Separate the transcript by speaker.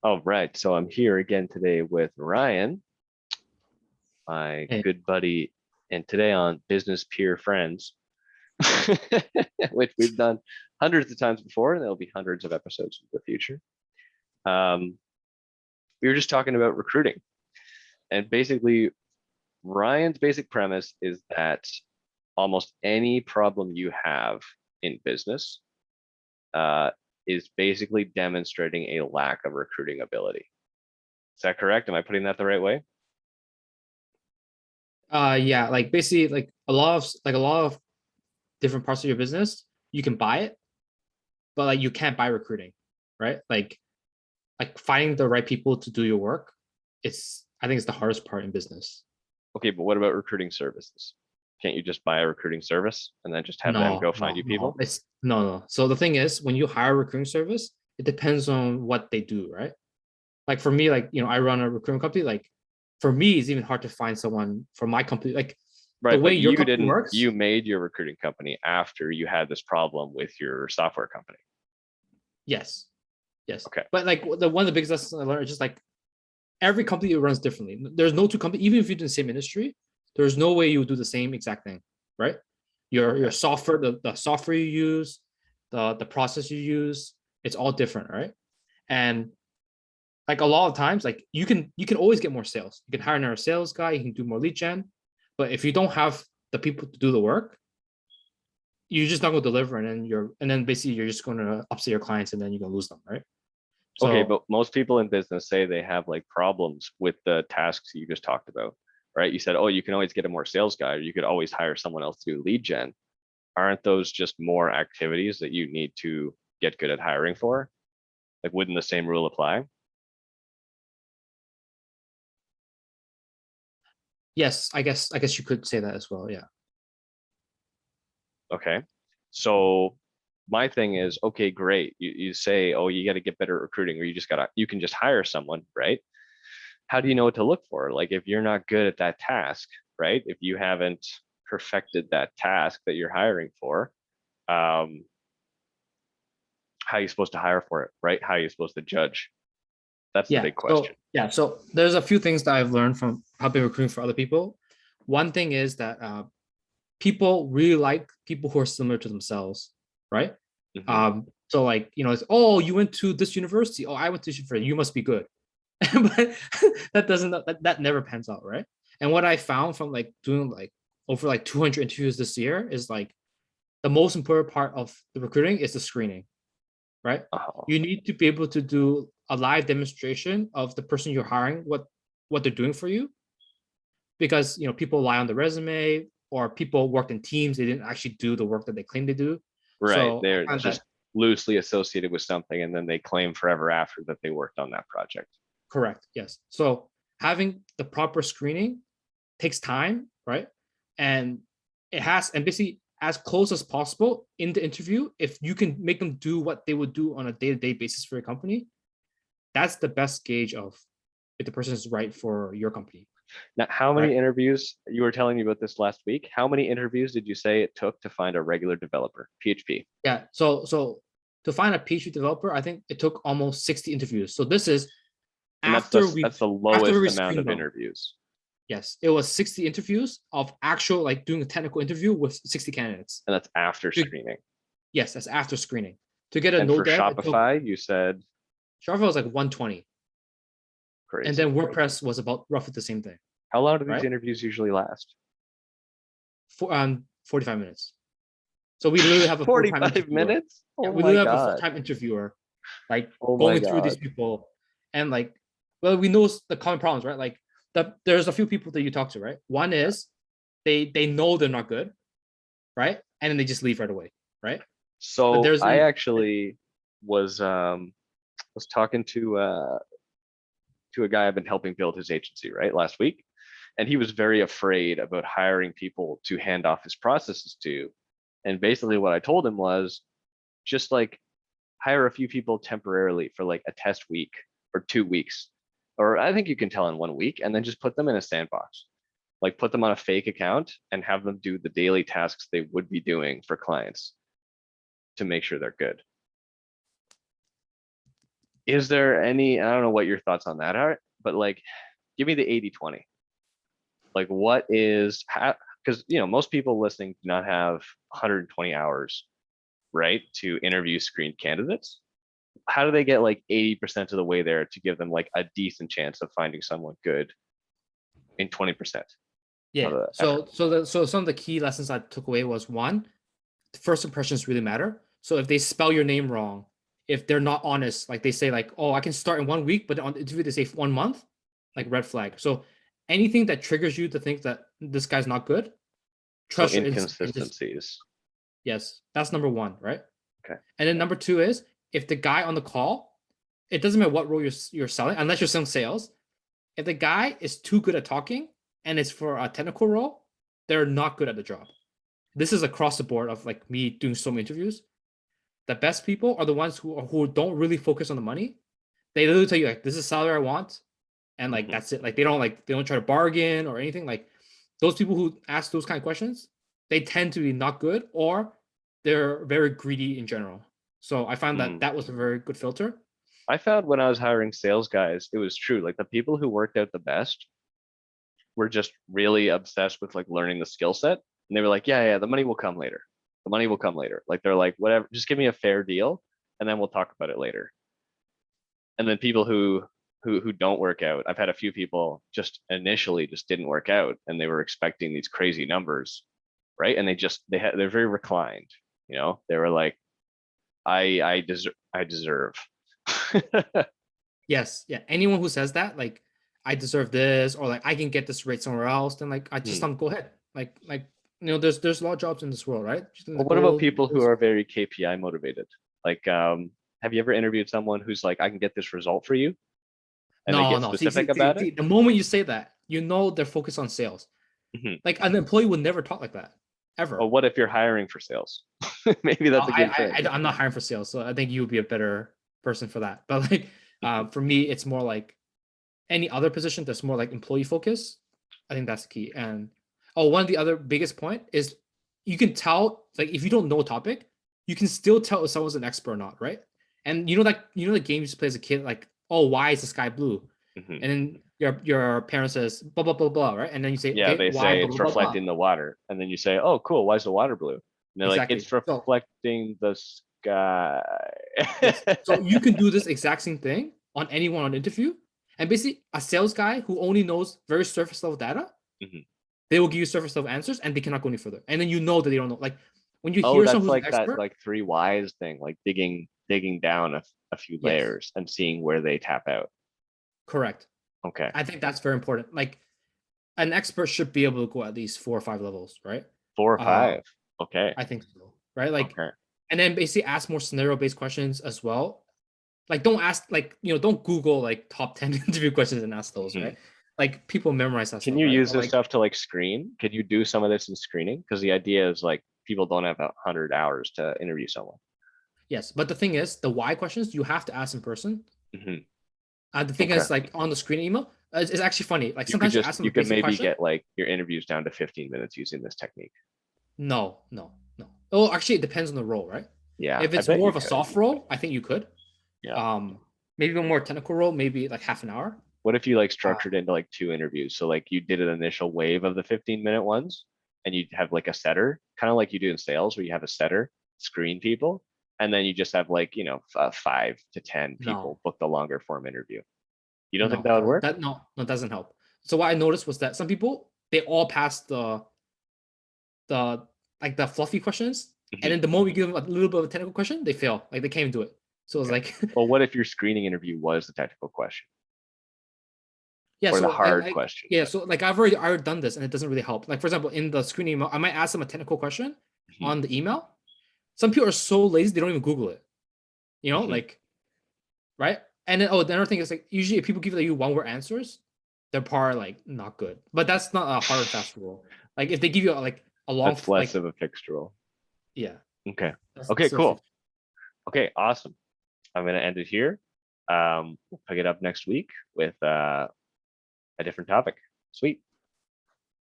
Speaker 1: All right, so I'm here again today with Ryan, my
Speaker 2: Hey,
Speaker 1: good buddy, and today on Business Peer Friends, which we've done hundreds of times before, and there'll be hundreds of episodes in the future. Um, we were just talking about recruiting, and basically, Ryan's basic premise is that almost any problem you have in business uh, is basically demonstrating a lack of recruiting ability. Is that correct? Am I putting that the right way?
Speaker 2: yeah, like basically, like a lot of different parts of your business, you can buy it, but like you can't buy recruiting, right? Like finding the right people to do your work, I think it's the hardest part in business.
Speaker 1: Okay, but what about recruiting services? Can't you just buy a recruiting service and then just have them
Speaker 2: No,
Speaker 1: go find
Speaker 2: no,
Speaker 1: you
Speaker 2: no.
Speaker 1: people?
Speaker 2: It's no, no. So the thing is, when you hire a recruiting service, it depends on what they do, right? Like for me, like I run a recruitment company. Like for me, it's even hard to find someone for my company. Like the
Speaker 1: Right,
Speaker 2: way
Speaker 1: but
Speaker 2: your
Speaker 1: you
Speaker 2: company
Speaker 1: didn't,
Speaker 2: works.
Speaker 1: you made your recruiting company after you had this problem with your software company.
Speaker 2: Yes, yes.
Speaker 1: Okay.
Speaker 2: But like the one of the biggest lessons I learned is just like every company runs differently. There's no two companies, even if you're in the same industry, there's no way you do the same exact thing, right? Your
Speaker 1: Okay.
Speaker 2: software, the software you use, the process you use, it's all different, right? And like a lot of times, like you can always get more sales. You can hire another sales guy, you can do more lead gen, but if you don't have the people to do the work, you're just not going to deliver, and then basically you're just going to upset your clients, and then you're going to lose them, right?
Speaker 1: Okay,
Speaker 2: So
Speaker 1: but most people in business say they have like problems with the tasks you just talked about, right? You said, oh, you can always get a more sales guy, or you could always hire someone else to do lead gen. Aren't those just more activities that you need to get good at hiring for? Like, wouldn't the same rule apply?
Speaker 2: yes, I guess you could say that as well. Yeah.
Speaker 1: Okay. So my thing is, okay, great. You say, oh, you got to get better at recruiting, or you can just hire someone, right? How do you know what to look for? Like if you're not good at that task, right? If you haven't perfected that task that you're hiring for, um, how are you supposed to hire for it, right? How are you supposed to judge? That's the
Speaker 2: Yeah.
Speaker 1: big
Speaker 2: So
Speaker 1: question.
Speaker 2: yeah. So there's a few things that I've learned from helping recruiting for other people. One thing is that people really like people who are similar to themselves, right?
Speaker 1: Hmm.
Speaker 2: So like it's oh, you went to this university. Oh, I went to this university. You must be good. But that never pans out, right? And what I found from like doing like over like 200 interviews this year is like the most important part of the recruiting is the screening, right?
Speaker 1: Oh,
Speaker 2: You need to be able to do a live demonstration of the person you're hiring, what they're doing for you, because people lie on the resume, or people worked in teams, they didn't actually do the work that they claim they do.
Speaker 1: right.
Speaker 2: So I
Speaker 1: They're
Speaker 2: find that
Speaker 1: just loosely associated with something, and then they claim forever after that they worked on that project.
Speaker 2: correct, yes. So having the proper screening takes time, right? And and basically as close as possible in the interview, if you can make them do what they would do on a day-to-day basis for your company, that's the best gauge of if the person is right for your company,
Speaker 1: Now, how
Speaker 2: right?
Speaker 1: many interviews, you were telling me about this last week? How many interviews did you say it took to find a regular developer, PHP?
Speaker 2: Yeah. So to find a PhD developer, I think it took almost 60 interviews. So this is
Speaker 1: And that's
Speaker 2: after
Speaker 1: the
Speaker 2: we
Speaker 1: that's the
Speaker 2: after
Speaker 1: lowest
Speaker 2: we
Speaker 1: amount
Speaker 2: screened
Speaker 1: of
Speaker 2: them.
Speaker 1: interviews.
Speaker 2: Yes, it was 60 interviews of actual like doing a technical interview with 60 candidates.
Speaker 1: And that's after
Speaker 2: To,
Speaker 1: screening.
Speaker 2: yes, that's after screening. To get a
Speaker 1: And
Speaker 2: no
Speaker 1: for
Speaker 2: dev, it took
Speaker 1: Shopify, you said
Speaker 2: Java was like 120, and
Speaker 1: crazy.
Speaker 2: then WordPress was about roughly the same thing,
Speaker 1: How long do these
Speaker 2: right?
Speaker 1: interviews usually last?
Speaker 2: 45 minutes. So we literally have a full-time
Speaker 1: 45
Speaker 2: interviewer.
Speaker 1: minutes?
Speaker 2: Yeah,
Speaker 1: Oh
Speaker 2: we
Speaker 1: my
Speaker 2: literally have a
Speaker 1: God.
Speaker 2: full-time interviewer, like
Speaker 1: Oh my
Speaker 2: going through these
Speaker 1: God.
Speaker 2: people, and like, well, we know the common problems, right? Like there's a few people that you talk to, right? One
Speaker 1: Yeah.
Speaker 2: is they know they're not good, right? And then they just leave right away, right? But
Speaker 1: So
Speaker 2: there's
Speaker 1: I
Speaker 2: a
Speaker 1: actually was talking to a guy I've been helping build his agency, right, last week. And he was very afraid about hiring people to hand off his processes to. And basically what I told him was just like hire a few people temporarily for like a test week or 2 weeks. Or I think you can tell in 1 week, and then just put them in a sandbox. Like put them on a fake account and have them do the daily tasks they would be doing for clients to make sure they're good. Is there any, I don't know what your thoughts on that are, but like, give me the 80-20. Like, what is, because, most people listening do not have 120 hours, right, to interview screened candidates. How do they get like 80% of the way there to give them like a decent chance of finding someone good in 20% of
Speaker 2: Yeah.
Speaker 1: the effort?
Speaker 2: So some of the key lessons I took away was one, first impressions really matter. So if they spell your name wrong, if they're not honest, like they say like, oh, I can start in 1 week, but on the interview they say 1 month, like red flag. So anything that triggers you to think that this guy's not good,
Speaker 1: So
Speaker 2: trust your instinct and just
Speaker 1: inconsistencies.
Speaker 2: yes, that's number one, right?
Speaker 1: Okay.
Speaker 2: And then number two is if the guy on the call, it doesn't matter what role you're selling, unless you're selling sales. If the guy is too good at talking and it's for a technical role, they're not good at the job. This is across the board of like me doing so many interviews. The best people are the ones who don't really focus on the money. They literally tell you like this is the salary I want, and like
Speaker 1: Mhm.
Speaker 2: that's it. Like they don't try to bargain or anything. Like those people who ask those kind of questions, they tend to be not good or they're very greedy in general. So I found that
Speaker 1: Mm.
Speaker 2: that was a very good filter.
Speaker 1: I found when I was hiring sales guys, it was true. Like the people who worked out the best were just really obsessed with like learning the skill set. And they were like, yeah, the money will come later. The money will come later. Like they're like, whatever, just give me a fair deal and then we'll talk about it later. And then people who don't work out, I've had a few people just initially just didn't work out and they were expecting these crazy numbers, right? And they're very reclined, They were like, I deserve.
Speaker 2: Yes, yeah. Anyone who says that, like, I deserve this, or like I can get this rate somewhere else, then like I just
Speaker 1: Hmm.
Speaker 2: go ahead. There's a lot of jobs in this world, right? Just in the
Speaker 1: Well, what about
Speaker 2: gold.
Speaker 1: people who are very KPI motivated? Like, have you ever interviewed someone who's like, I can get this result for you, and they
Speaker 2: No,
Speaker 1: get
Speaker 2: no. See,
Speaker 1: specific
Speaker 2: see, see,
Speaker 1: about it?
Speaker 2: see, the moment you say that, you know they're focused on sales.
Speaker 1: Hmm.
Speaker 2: Like an employee would never talk like that,
Speaker 1: Well,
Speaker 2: ever.
Speaker 1: what if you're hiring for sales? Maybe
Speaker 2: No,
Speaker 1: that's a good thing.
Speaker 2: I'm not hiring for sales, so I think you would be a better person for that. But like, for me, it's more like any other position that's more like employee focus. I think that's the key. And oh, one of the other biggest point is you can tell like if you don't know a topic, you can still tell if someone's an expert or not, right? And the game you used to play as a kid, like, oh, why is the sky blue?
Speaker 1: Hmm.
Speaker 2: And then your parent says blah blah blah blah, right? And then you say,
Speaker 1: Yeah,
Speaker 2: okay,
Speaker 1: they
Speaker 2: why
Speaker 1: say
Speaker 2: blah
Speaker 1: it's
Speaker 2: blah blah blah?
Speaker 1: reflecting the water, and then you say, "Oh, cool. Why is the water blue?" And they're like,
Speaker 2: Exactly.
Speaker 1: "It's
Speaker 2: So
Speaker 1: reflecting the sky."
Speaker 2: yes. So you can do this exact same thing on anyone on interview. And basically, a sales guy who only knows very surface level data,
Speaker 1: Mhm.
Speaker 2: they will give you surface level answers and they cannot go any further. And then you know that they don't know. Like when you
Speaker 1: Oh,
Speaker 2: hear someone
Speaker 1: that's
Speaker 2: who's an
Speaker 1: like that
Speaker 2: expert,
Speaker 1: like three whys thing, like digging down a few
Speaker 2: yes,
Speaker 1: layers and seeing where they tap out.
Speaker 2: correct.
Speaker 1: Okay,
Speaker 2: I think that's very important. Like an expert should be able to go at least 4 or 5 levels, right?
Speaker 1: 4 or 5.
Speaker 2: Uh,
Speaker 1: Okay,
Speaker 2: I think so, right? Like,
Speaker 1: okay.
Speaker 2: and then basically ask more scenario based questions as well. Like, don't ask like don't Google like top 10 interview questions and ask those,
Speaker 1: Mhm.
Speaker 2: right? Like people memorize that
Speaker 1: Can
Speaker 2: stuff,
Speaker 1: you
Speaker 2: right?
Speaker 1: use
Speaker 2: But
Speaker 1: this
Speaker 2: like
Speaker 1: stuff to like screen? Could you do some of this in screening? Because the idea is like people don't have 100 hours to interview someone.
Speaker 2: yes, but the thing is, the why questions you have to ask in person.
Speaker 1: Hmm.
Speaker 2: The thing
Speaker 1: Okay.
Speaker 2: is, like on the screen email, it's actually funny. Like sometimes you ask them
Speaker 1: You
Speaker 2: a
Speaker 1: could
Speaker 2: basic
Speaker 1: maybe
Speaker 2: question.
Speaker 1: get like your interviews down to 15 minutes using this technique.
Speaker 2: No, no, no. Oh, actually, it depends on the role, right?
Speaker 1: Yeah,
Speaker 2: If
Speaker 1: I
Speaker 2: it's
Speaker 1: bet
Speaker 2: more
Speaker 1: you
Speaker 2: of a
Speaker 1: could.
Speaker 2: soft role, I think you could.
Speaker 1: Yeah.
Speaker 2: Um, Maybe a more technical role, maybe like half an hour.
Speaker 1: What if you like
Speaker 2: Uh,
Speaker 1: structured into like 2 interviews? So like you did an initial wave of the 15-minute ones and you'd have like a setter, kind of like you do in sales where you have a setter screen people. And then you just have like, 5 to 10
Speaker 2: no,
Speaker 1: people book the longer form interview. You don't think
Speaker 2: no,
Speaker 1: that would work?
Speaker 2: that no doesn't help. So what I noticed was that some people they all pass the like the fluffy questions, and
Speaker 1: Mhm.
Speaker 2: then the moment we give them a little bit of a technical question, they fail. Like they can't even do it. So it's
Speaker 1: Okay.
Speaker 2: like
Speaker 1: Well, what if your screening interview was the technical question
Speaker 2: yeah,
Speaker 1: or the
Speaker 2: so
Speaker 1: hard question?
Speaker 2: yeah, so like I've already done this and it doesn't really help. Like for example, in the screening email, I might ask them a technical question
Speaker 1: Mhm.
Speaker 2: on the email. Some people are so lazy they don't even Google it.
Speaker 1: Mhm.
Speaker 2: Like right? And then the other thing is like usually if people give you one word answers, they're probably like not good. But that's not a hard and fast rule. Like if they give you like a long
Speaker 1: That's less
Speaker 2: like
Speaker 1: of a fixed rule.
Speaker 2: yeah,
Speaker 1: Okay.
Speaker 2: that's
Speaker 1: Okay,
Speaker 2: still a
Speaker 1: cool.
Speaker 2: fix.
Speaker 1: Okay, awesome. I'm gonna end it here. We'll pick it up next week with a different topic. Sweet.